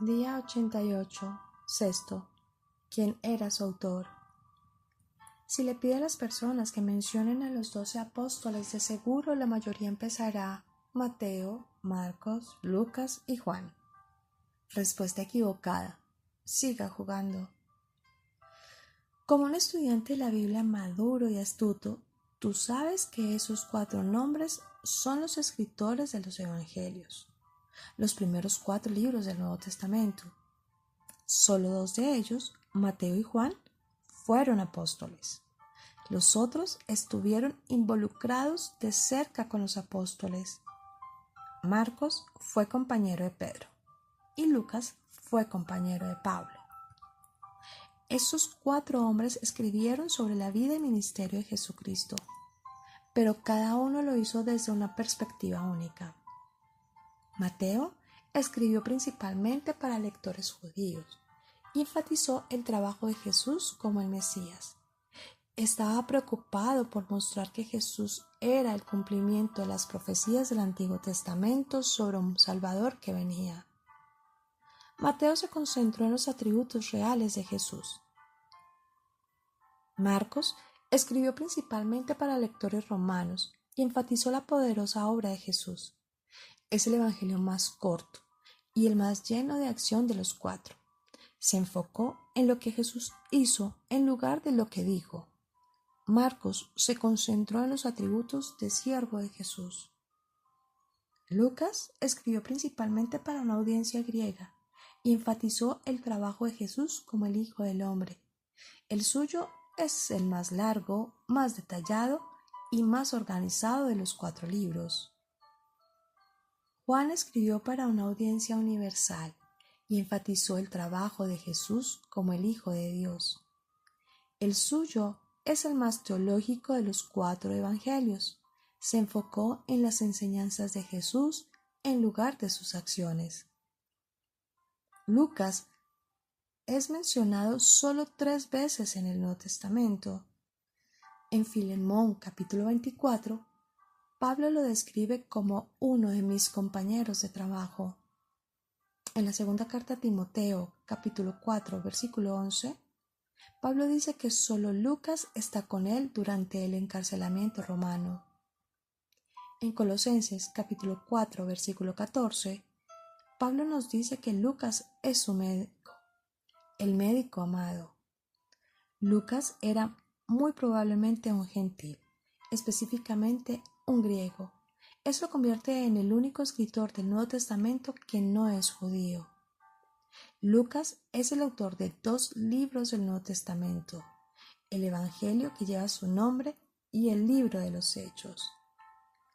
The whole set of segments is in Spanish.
Día 88. Sexto. ¿Quién era su autor? Si le pide a las personas que mencionen a los 12 apóstoles, de seguro la mayoría empezará Mateo, Marcos, Lucas y Juan. Respuesta equivocada. Siga jugando. Como un estudiante de la Biblia maduro y astuto, tú sabes que esos 4 nombres son los escritores de los Evangelios, los primeros 4 libros del Nuevo Testamento. Solo 2 de ellos, Mateo y Juan, fueron apóstoles. Los otros estuvieron involucrados de cerca con los apóstoles. Marcos fue compañero de Pedro y Lucas fue compañero de Pablo. Esos 4 hombres escribieron sobre la vida y ministerio de Jesucristo, pero cada uno lo hizo desde una perspectiva única. Mateo escribió principalmente para lectores judíos y enfatizó el trabajo de Jesús como el Mesías. Estaba preocupado por mostrar que Jesús era el cumplimiento de las profecías del Antiguo Testamento sobre un Salvador que venía. Mateo se concentró en los atributos reales de Jesús. Marcos escribió principalmente para lectores romanos y enfatizó la poderosa obra de Jesús. Es el evangelio más corto y el más lleno de acción de los 4. Se enfocó en lo que Jesús hizo en lugar de lo que dijo. Marcos se concentró en los atributos de siervo de Jesús. Lucas escribió principalmente para una audiencia griega y enfatizó el trabajo de Jesús como el Hijo del Hombre. El suyo es el más largo, más detallado y más organizado de los 4 libros. Juan escribió para una audiencia universal y enfatizó el trabajo de Jesús como el Hijo de Dios. El suyo es el más teológico de los 4 evangelios. Se enfocó en las enseñanzas de Jesús en lugar de sus acciones. Lucas es mencionado solo 3 veces en el Nuevo Testamento. En Filemón capítulo 24, Pablo lo describe como uno de mis compañeros de trabajo. En la segunda carta a Timoteo, capítulo 4, versículo 11, Pablo dice que solo Lucas está con él durante el encarcelamiento romano. En Colosenses, capítulo 4, versículo 14, Pablo nos dice que Lucas es su médico, el médico amado. Lucas era muy probablemente un gentil, específicamente un griego. Eso lo convierte en el único escritor del Nuevo Testamento que no es judío. Lucas es el autor de 2 libros del Nuevo Testamento, el Evangelio que lleva su nombre y el libro de los Hechos.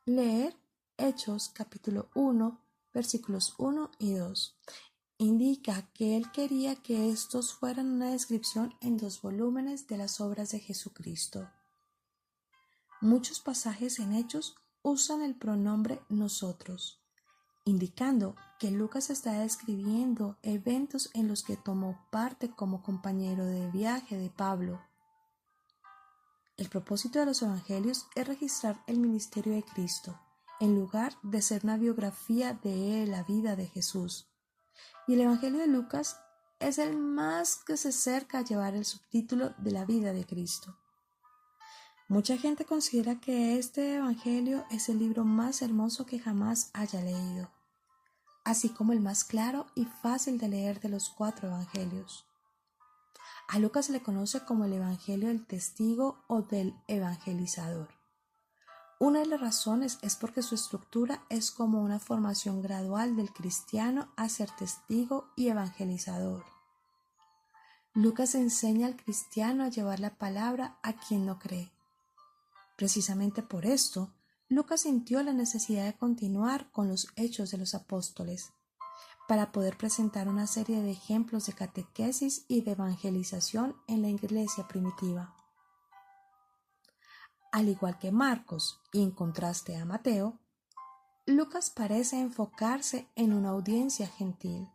Leer Hechos capítulo 1, versículos 1 y 2 indica que él quería que estos fueran una descripción en 2 volúmenes de las obras de Jesucristo. Muchos pasajes en Hechos usan el pronombre nosotros, indicando que Lucas está describiendo eventos en los que tomó parte como compañero de viaje de Pablo. El propósito de los evangelios es registrar el ministerio de Cristo, en lugar de ser una biografía de la vida de Jesús. Y el evangelio de Lucas es el más que se acerca a llevar el subtítulo de la vida de Cristo. Mucha gente considera que este evangelio es el libro más hermoso que jamás haya leído, así como el más claro y fácil de leer de los 4 evangelios. A Lucas se le conoce como el evangelio del testigo o del evangelizador. Una de las razones es porque su estructura es como una formación gradual del cristiano a ser testigo y evangelizador. Lucas enseña al cristiano a llevar la palabra a quien no cree. Precisamente por esto, Lucas sintió la necesidad de continuar con los hechos de los apóstoles, para poder presentar una serie de ejemplos de catequesis y de evangelización en la iglesia primitiva. Al igual que Marcos, y en contraste a Mateo, Lucas parece enfocarse en una audiencia gentil.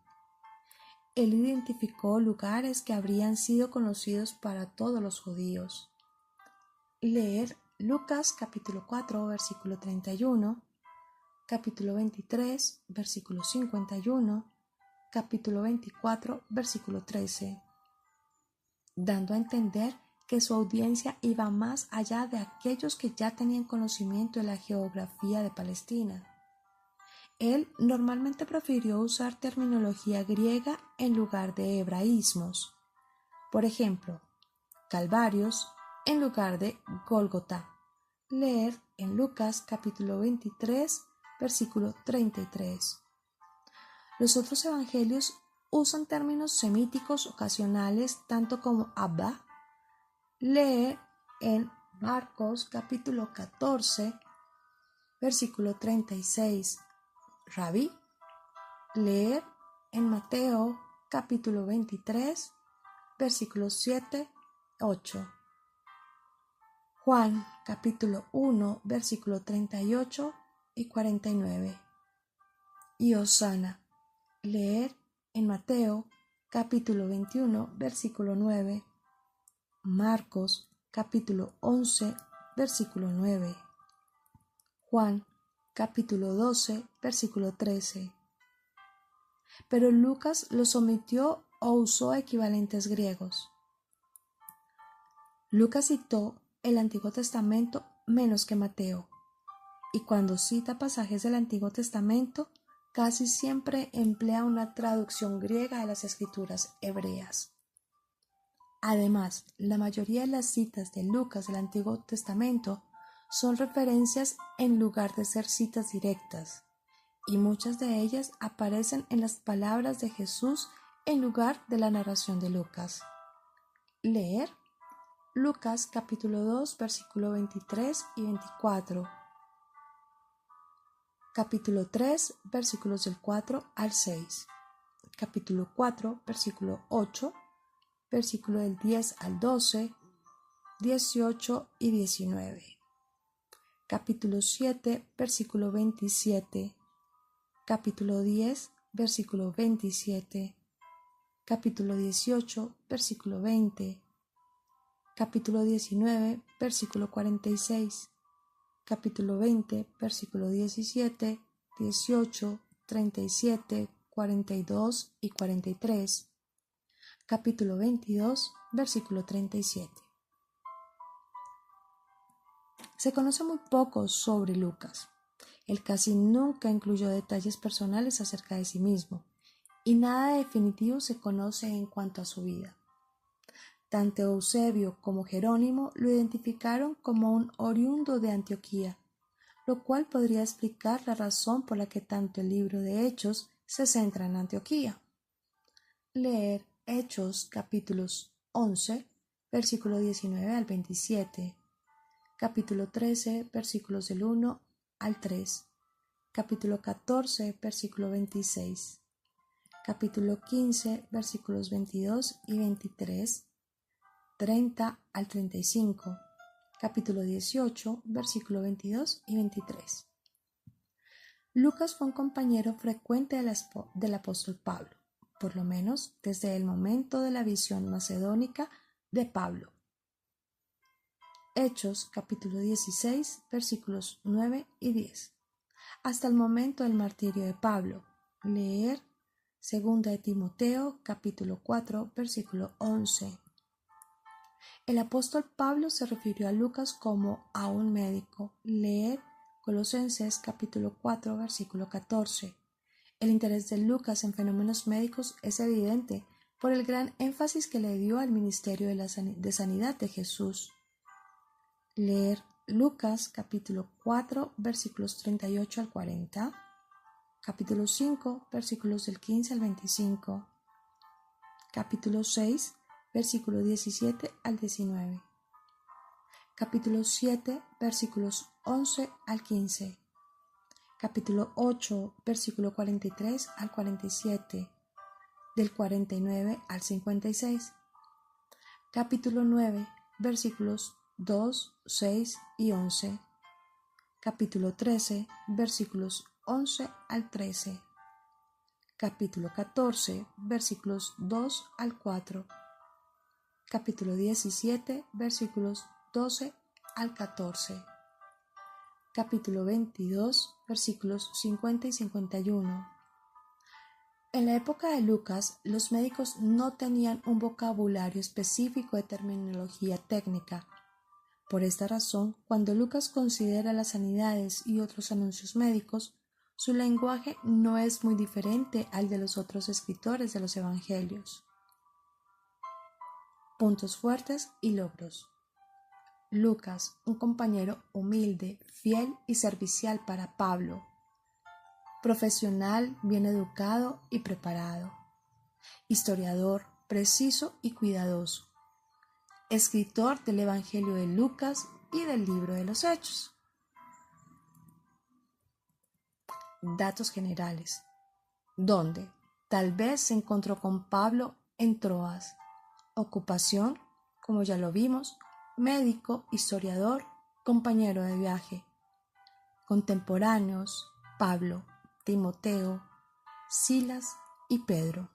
Él identificó lugares que habrían sido conocidos para todos los judíos. Leer Lucas capítulo 4, versículo 31, capítulo 23, versículo 51, capítulo 24, versículo 13, dando a entender que su audiencia iba más allá de aquellos que ya tenían conocimiento de la geografía de Palestina. Él normalmente prefirió usar terminología griega en lugar de hebraísmos. Por ejemplo, Calvarios en lugar de Gólgota. Leer en Lucas capítulo 23, versículo 33. Los otros evangelios usan términos semíticos ocasionales tanto como Abba. Leer en Marcos capítulo 14, versículo 36. Rabí. Leer en Mateo capítulo 23, versículos 7, 8. Juan capítulo 1, versículo 38 y 49. Y Hosana. Leer en Mateo capítulo 21, versículo 9. Marcos capítulo 11, versículo 9. Juan capítulo 12, versículo 13. Pero Lucas los omitió o usó equivalentes griegos. Lucas citó el Antiguo Testamento menos que Mateo, y cuando cita pasajes del Antiguo Testamento, casi siempre emplea una traducción griega de las escrituras hebreas. Además, la mayoría de las citas de Lucas del Antiguo Testamento son referencias en lugar de ser citas directas, y muchas de ellas aparecen en las palabras de Jesús en lugar de la narración de Lucas. Leer Lucas capítulo 2, versículo 23 y 24. Capítulo 3, versículos del 4 al 6. Capítulo 4, versículo 8. Versículo del 10 al 12, 18 y 19. Capítulo 7, versículo 27. Capítulo 10, versículo 27. Capítulo 18, versículo 20. Capítulo 19, versículo 46. Capítulo 20, versículo 17, 18, 37, 42 y 43. Capítulo 22, versículo 37. Se conoce muy poco sobre Lucas. Él casi nunca incluyó detalles personales acerca de sí mismo, y nada definitivo se conoce en cuanto a su vida. Tanto Eusebio como Jerónimo lo identificaron como un oriundo de Antioquía, lo cual podría explicar la razón por la que tanto el libro de Hechos se centra en Antioquía. Leer Hechos capítulos 11, versículo 19 al 27, capítulo 13, versículos del 1 al 3, capítulo 14, versículo 26, capítulo 15, versículos 22 y 23, 30 al 35, capítulo 18, versículo 22 y 23. Lucas fue un compañero frecuente del apóstol Pablo, por lo menos desde el momento de la visión macedónica de Pablo. Hechos capítulo 16, versículos 9 y 10. Hasta el momento del martirio de Pablo. Leer 2 de Timoteo capítulo 4, versículo 11. El apóstol Pablo se refirió a Lucas como a un médico. Leer Colosenses capítulo 4, versículo 14. El interés de Lucas en fenómenos médicos es evidente por el gran énfasis que le dio al ministerio de sanidad de Jesús. Leer Lucas capítulo 4, versículos 38 al 40. Capítulo 5, versículos del 15 al 25. Capítulo 6, versículo 17 al 19. Capítulo 7, versículos 11 al 15. Capítulo 8, versículo 43 al 47. Del 49 al 56. Capítulo 9, versículos 2, 6 y 11. Capítulo 13, versículos 11 al 13. Capítulo 14, versículos 2 al 4. Capítulo 17, versículos 12 al 14. Capítulo 22, versículos 50 y 51. En la época de Lucas, los médicos no tenían un vocabulario específico de terminología técnica. Por esta razón, cuando Lucas considera las sanidades y otros anuncios médicos, su lenguaje no es muy diferente al de los otros escritores de los Evangelios. Puntos fuertes y logros. Lucas, un compañero humilde, fiel y servicial para Pablo. Profesional, bien educado y preparado. Historiador, preciso y cuidadoso. Escritor del Evangelio de Lucas y del libro de los Hechos. Datos generales. ¿Dónde? Tal vez se encontró con Pablo en Troas. Ocupación, como ya lo vimos, médico, historiador, compañero de viaje. Contemporáneos, Pablo, Timoteo, Silas y Pedro.